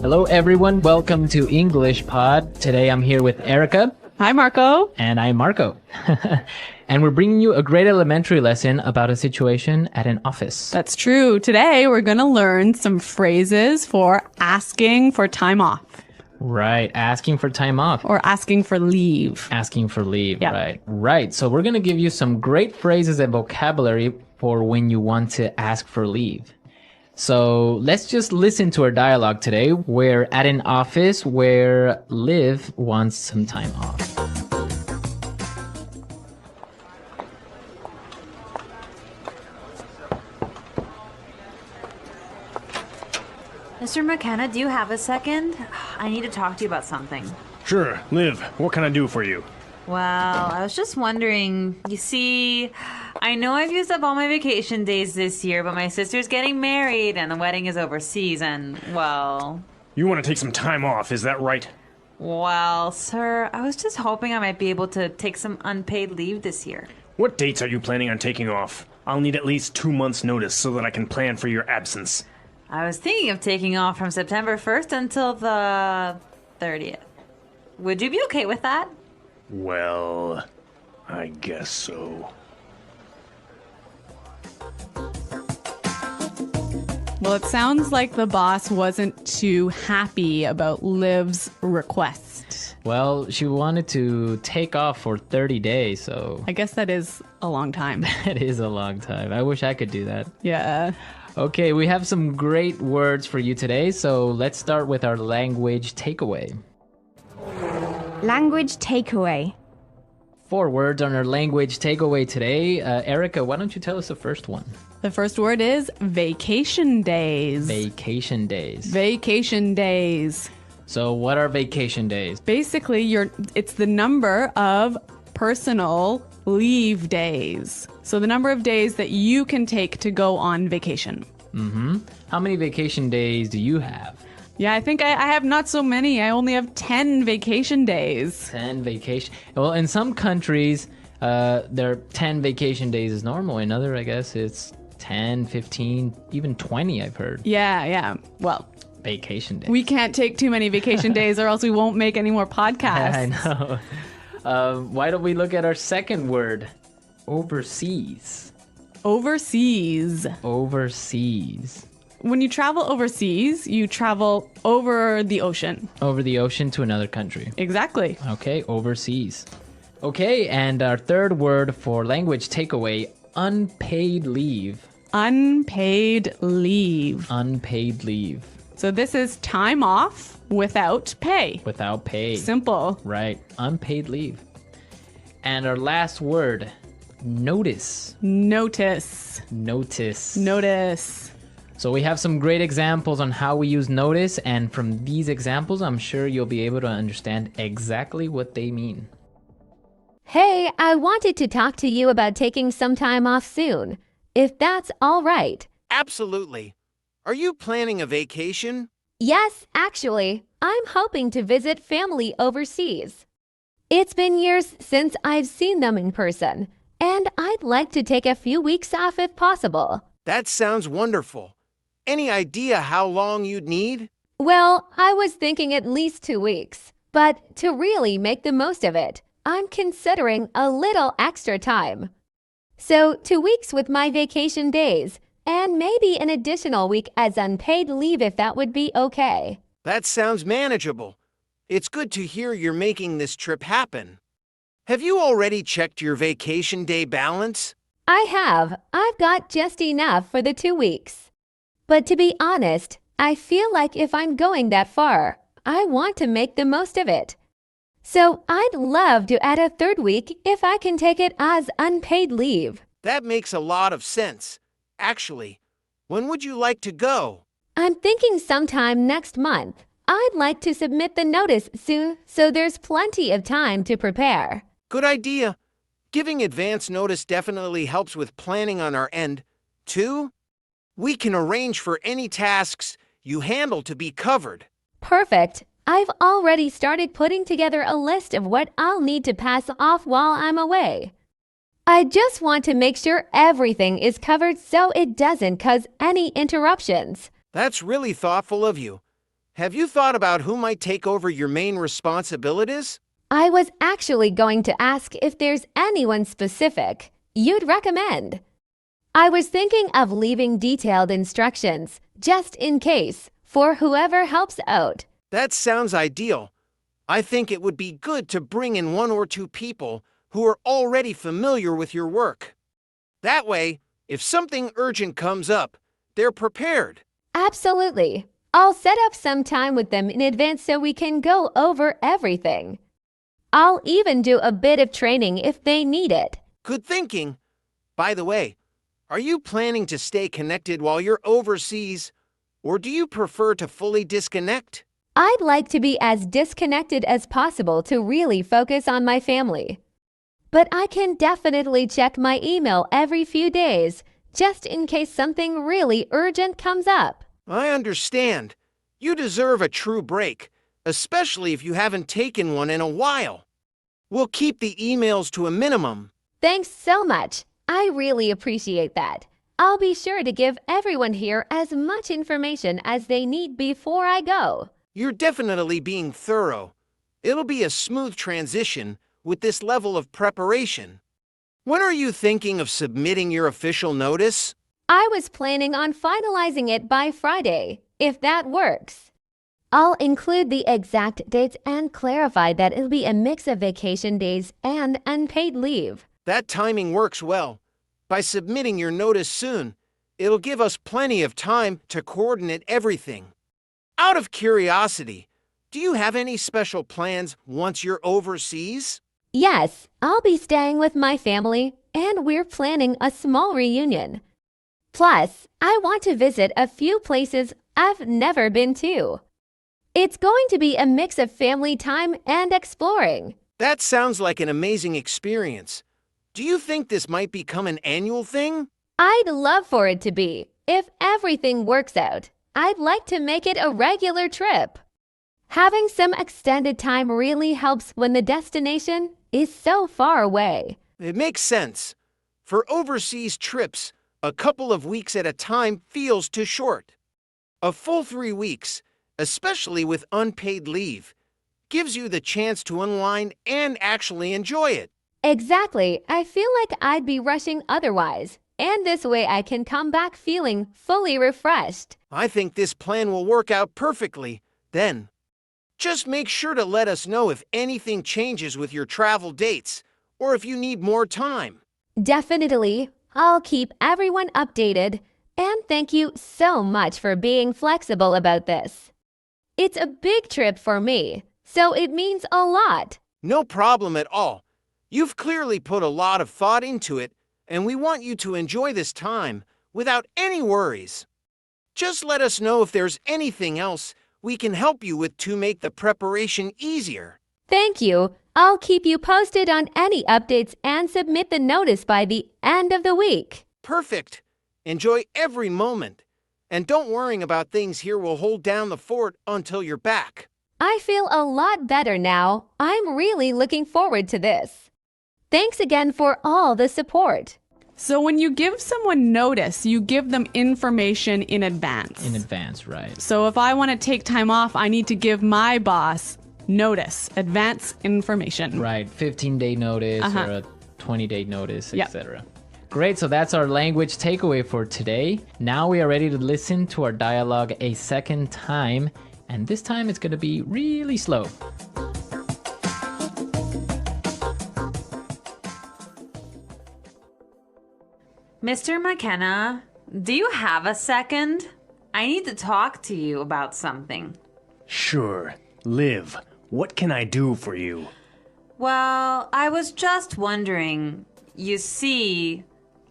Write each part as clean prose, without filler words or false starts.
Hello, everyone. Welcome to English Pod. Today I'm here with Erica. Hi, Marco. And I'm Marco. And we're bringing you a great elementary lesson about a situation at an office. That's true. Today we're going to learn some phrases for asking for time off. Right. Asking for time off. Or asking for leave. Asking for leave. Yeah. Right. Right. So we're going to give you some great phrases and vocabulary for when you want to ask for leave. So let's just listen to our dialogue today. We're at an office where Liv wants some time off. Mr. McKenna, do you have a second? I need to talk to you about something. Sure. Liv, what can I do for you? Well, I was just wondering, you see, I know I've used up all my vacation days this year, but my sister's getting married and the wedding is overseas and, well... You want to take some time off, is that right? Well, sir, I was just hoping I might be able to take some unpaid leave this year. What dates are you planning on taking off? I'll need at least 2 months' notice so that I can plan for your absence. I was thinking of taking off from September 1st until the 30th. Would you be okay with that? Well, I guess so. Well, it sounds like the boss wasn't too happy about Liv's request. Well, she wanted to take off for 30 days, so... I guess that is a long time. That is a long time. I wish I could do that. Yeah. Okay, we have some great words for you today, so let's start with our language takeaway. Language takeaway. 4 words on our language takeaway today. Erica, why don't you tell us the first one? The first word is vacation days. Vacation days. Vacation days. So what are vacation days? Basically, it's the number of personal leave days. So the number of days that you can take to go on vacation. Mm-hmm. How many vacation days do you have? Yeah, I think I have not so many. I only have 10 vacation days. 10 vacation. Well, in some countries, there are 10 vacation days is normal. In other, I guess it's 10, 15, even 20, I've heard. Yeah. Well, vacation days. We can't take too many vacation days or else we won't make any more podcasts. I know. Why don't we look at our second word? Overseas. Overseas. Overseas. When you travel overseas, you travel over the ocean. Over the ocean to another country. Exactly. Okay, overseas. Okay, and our third word for language takeaway, unpaid leave. Unpaid leave. Unpaid leave. So this is time off without pay. Without pay. Simple. Right, unpaid leave. And our last word, notice. Notice. Notice. Notice. So we have some great examples on how we use notice, and from these examples, I'm sure you'll be able to understand exactly what they mean. Hey, I wanted to talk to you about taking some time off soon, if that's all right. Absolutely. Are you planning a vacation? Yes, actually, I'm hoping to visit family overseas. It's been years since I've seen them in person, and I'd like to take a few weeks off if possible. That sounds wonderful. Any idea how long you'd need? Well, I was thinking at least 2 weeks, but to really make the most of it, I'm considering a little extra time. So 2 weeks with my vacation days, and maybe an additional week as unpaid leave if that would be okay. That sounds manageable. It's good to hear you're making this trip happen. Have you already checked your vacation day balance? I have. I've got just enough for the 2 weeks. But to be honest, I feel like if I'm going that far, I want to make the most of it. So I'd love to add a 3rd week if I can take it as unpaid leave. That makes a lot of sense. Actually, when would you like to go? I'm thinking sometime next month. I'd like to submit the notice soon so there's plenty of time to prepare. Good idea. Giving advance notice definitely helps with planning on our end. 2, we can arrange for any tasks you handle to be covered. Perfect. I've already started putting together a list of what I'll need to pass off while I'm away. I just want to make sure everything is covered so it doesn't cause any interruptions. That's really thoughtful of you. Have you thought about who might take over your main responsibilities? I was actually going to ask if there's anyone specific you'd recommend. I was thinking of leaving detailed instructions, just in case, for whoever helps out. That sounds ideal. I think it would be good to bring in 1 or 2 people who are already familiar with your work. That way, if something urgent comes up, they're prepared. Absolutely. I'll set up some time with them in advance so we can go over everything. I'll even do a bit of training if they need it. Good thinking. By the way, are you planning to stay connected while you're overseas, or do you prefer to fully disconnect? I'd like to be as disconnected as possible to really focus on my family. But I can definitely check my email every few days, just in case something really urgent comes up. I understand. You deserve a true break, especially if you haven't taken one in a while. We'll keep the emails to a minimum. Thanks so much. I really appreciate that. I'll be sure to give everyone here as much information as they need before I go. You're definitely being thorough. It'll be a smooth transition with this level of preparation. When are you thinking of submitting your official notice? I was planning on finalizing it by Friday, if that works. I'll include the exact dates and clarify that it'll be a mix of vacation days and unpaid leave. That timing works well. By submitting your notice soon, it'll give us plenty of time to coordinate everything. Out of curiosity, do you have any special plans once you're overseas? Yes, I'll be staying with my family, and we're planning a small reunion. Plus, I want to visit a few places I've never been to. It's going to be a mix of family time and exploring. That sounds like an amazing experience. Do you think this might become an annual thing? I'd love for it to be. If everything works out, I'd like to make it a regular trip. Having some extended time really helps when the destination is so far away. It makes sense. For overseas trips, a couple of weeks at a time feels too short. A full 3 weeks, especially with unpaid leave, gives you the chance to unwind and actually enjoy it. Exactly. I feel like I'd be rushing otherwise, and this way I can come back feeling fully refreshed. I think this plan will work out perfectly. Then, just make sure to let us know if anything changes with your travel dates or if you need more time. Definitely. I'll keep everyone updated, and thank you so much for being flexible about this. It's a big trip for me, so it means a lot. No problem at all. You've clearly put a lot of thought into it, and we want you to enjoy this time without any worries. Just let us know if there's anything else we can help you with to make the preparation easier. Thank you. I'll keep you posted on any updates and submit the notice by the end of the week. Perfect. Enjoy every moment. And don't worry about things here will hold down the fort until you're back. I feel a lot better now. I'm really looking forward to this. Thanks again for all the support. So when you give someone notice, you give them information in advance. In advance, right. So if I want to take time off, I need to give my boss notice, advance information. Right, 15-day notice or a 20-day notice, Yep. etc. Great, so that's our language takeaway for today. Now we are ready to listen to our dialogue a second time, and this time it's going to be really slow. Mr. McKenna, do you have a second? I need to talk to you about something. Sure. Liv, what can I do for you? Well, I was just wondering. You see,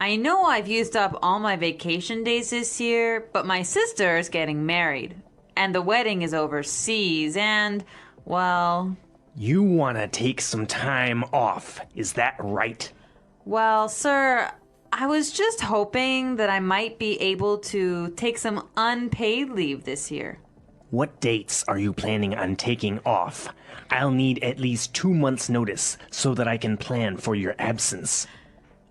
I know I've used up all my vacation days this year, but my sister is getting married, and the wedding is overseas, and, well... You want to take some time off, is that right? Well, sir, I was just hoping that I might be able to take some unpaid leave this year. What dates are you planning on taking off? I'll need at least 2 months' notice so that I can plan for your absence.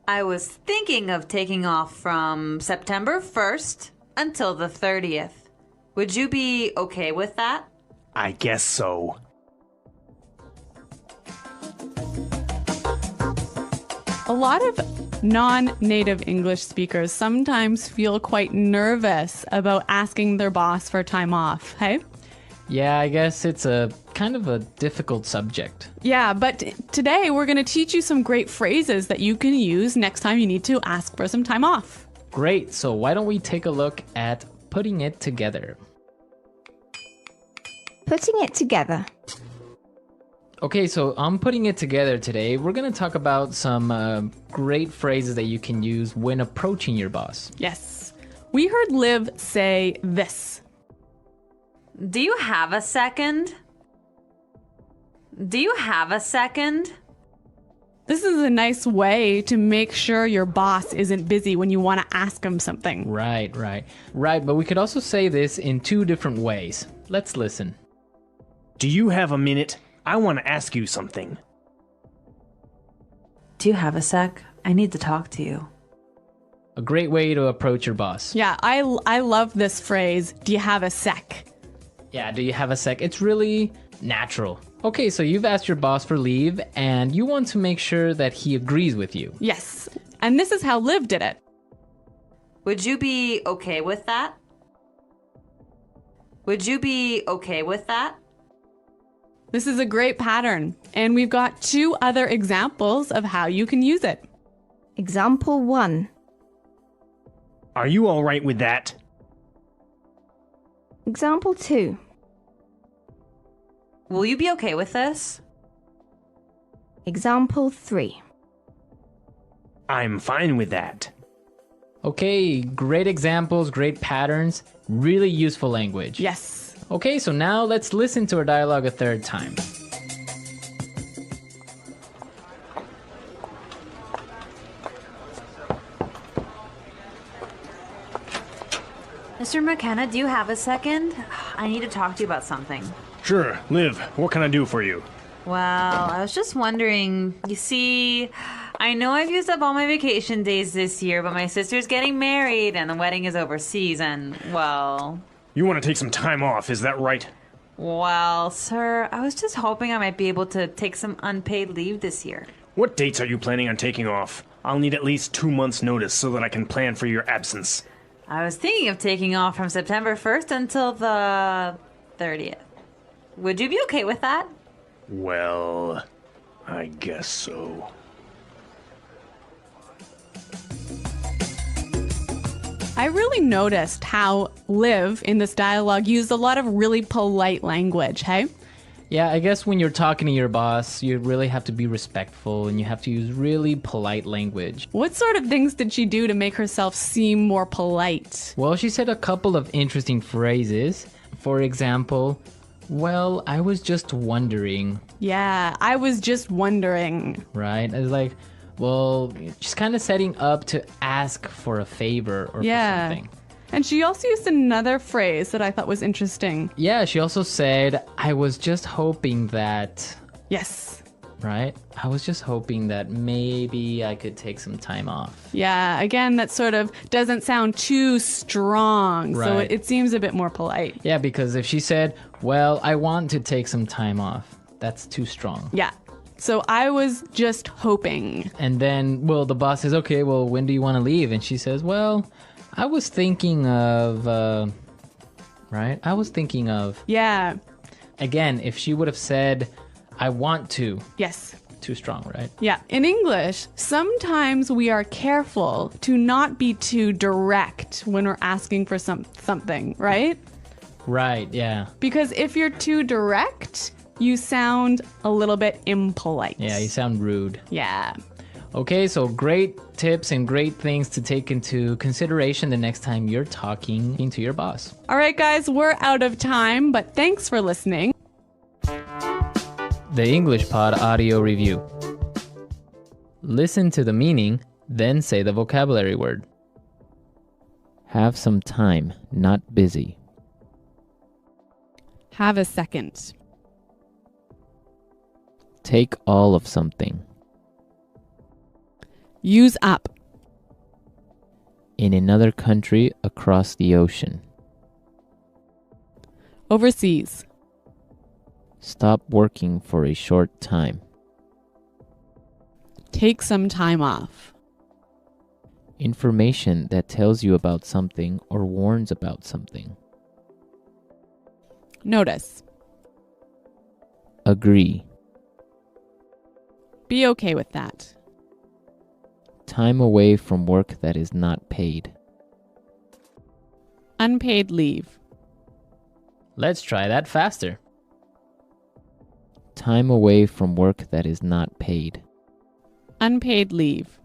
I was thinking of taking off from September 1st until the 30th. Would you be okay with that? I guess so. A lot of non-native English speakers sometimes feel quite nervous about asking their boss for time off, hey? Yeah, I guess it's a kind of a difficult subject. Yeah, but today we're going to teach you some great phrases that you can use next time you need to ask for some time off. Great, so why don't we take a look at putting it together? Putting it together. Okay, so on putting it together today, we're going to talk about some great phrases that you can use when approaching your boss. Yes. We heard Liv say this. Do you have a second? Do you have a second? This is a nice way to make sure your boss isn't busy when you want to ask him something. Right, but we could also say this in two different ways. Let's listen. Do you have a minute? I want to ask you something. Do you have a sec? I need to talk to you. A great way to approach your boss. Yeah, I love this phrase, do you have a sec? Yeah, do you have a sec? It's really natural. Okay, so you've asked your boss for leave and you want to make sure that he agrees with you. Yes, and this is how Liv did it. Would you be okay with that? Would you be okay with that? This is a great pattern, and we've got two other examples of how you can use it. Example 1. Are you all right with that? Example 2. Will you be okay with this? Example 3. I'm fine with that. Okay, great examples, great patterns, really useful language. Yes. Okay, so now let's listen to our dialogue a third time. Mr. McKenna, do you have a second? I need to talk to you about something. Sure, Liv, what can I do for you? Well, I was just wondering, you see, I know I've used up all my vacation days this year, but my sister's getting married and the wedding is overseas and, well... You want to take some time off, is that right? Well, sir, I was just hoping I might be able to take some unpaid leave this year. What dates are you planning on taking off? I'll need at least 2 months' notice so that I can plan for your absence. I was thinking of taking off from September 1st until the 30th. Would you be okay with that? Well, I guess so. I really noticed how Liv in this dialogue used a lot of really polite language, hey? Yeah, I guess when you're talking to your boss, you really have to be respectful and you have to use really polite language. What sort of things did she do to make herself seem more polite? Well, she said a couple of interesting phrases. For example, well, I was just wondering, Yeah, I was just wondering. right? It's like, well, she's kind of setting up to ask for a favor or for something. And she also used another phrase that I thought was interesting. Yeah, she also said, I was just hoping that, Yes. right? I was just hoping that maybe I could take some time off. Yeah, again, that sort of doesn't sound too strong, so Right. it seems a bit more polite. Yeah, because if she said, well, I want to take some time off, that's too strong. Yeah. So I was just hoping. And then, well, the boss says, okay, well, when do you want to leave? And she says, well, I was thinking of, right? I was thinking of, Yeah. again, if she would have said, I want to, Yes. too strong, right? Yeah. In English, sometimes we are careful to not be too direct when we're asking for something, right? Right, yeah. Because if you're too direct, you sound a little bit impolite. Yeah, you sound rude. Yeah. Okay, so great tips and great things to take into consideration the next time you're talking to your boss. All right, guys, we're out of time, but thanks for listening. The English Pod Audio Review. Listen to the meaning, then say the vocabulary word. Have some time, not busy. Have a second. Take all of something. Use up. In another country across the ocean. Overseas. Stop working for a short time. Take some time off. Information that tells you about something or warns about something. Notice. Agree. Be okay with that. Time away from work that is not paid. Unpaid leave. Let's try that faster. Time away from work that is not paid. Unpaid leave.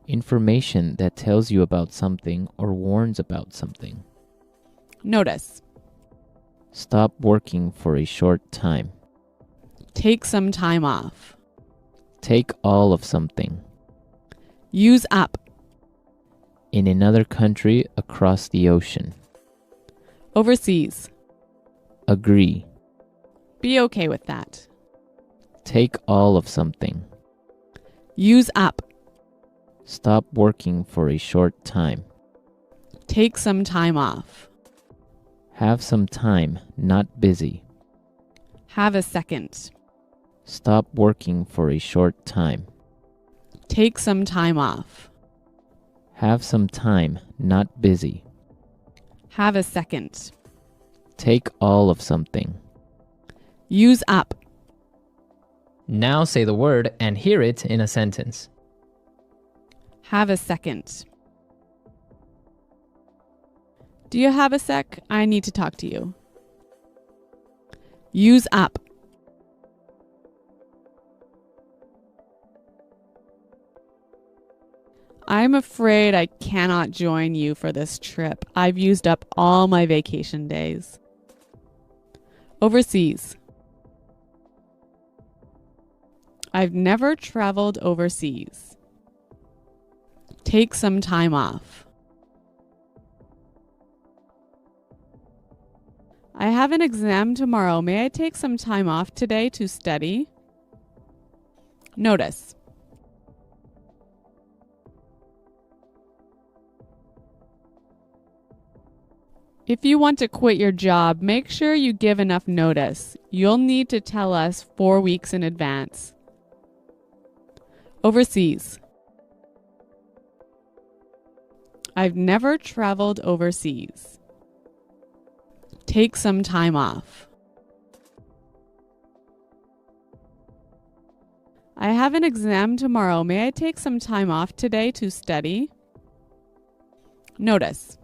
Information that tells you about something or warns about something. Notice. Stop working for a short time. Take some time off. Take all of something. Use up. In another country across the ocean. Overseas. Agree. Be okay with that. Take all of something. Use up. Stop working for a short time. Take some time off. Have some time, not busy. Have a second. Stop working for a short time. Take some time off. Have some time, not busy. Have a second. Take all of something. Use up. Now say the word and hear it in a sentence. Have a second. Do you have a sec? I need to talk to you. Use up. I'm afraid I cannot join you for this trip. I've used up all my vacation days. Overseas. I've never traveled overseas. Take some time off. I have an exam tomorrow. May I take some time off today to study? Notice. If you want to quit your job, make sure you give enough notice. You'll need to tell us 4 weeks in advance. Overseas. I've never traveled overseas. Take some time off. I have an exam tomorrow. May I take some time off today to study? Notice.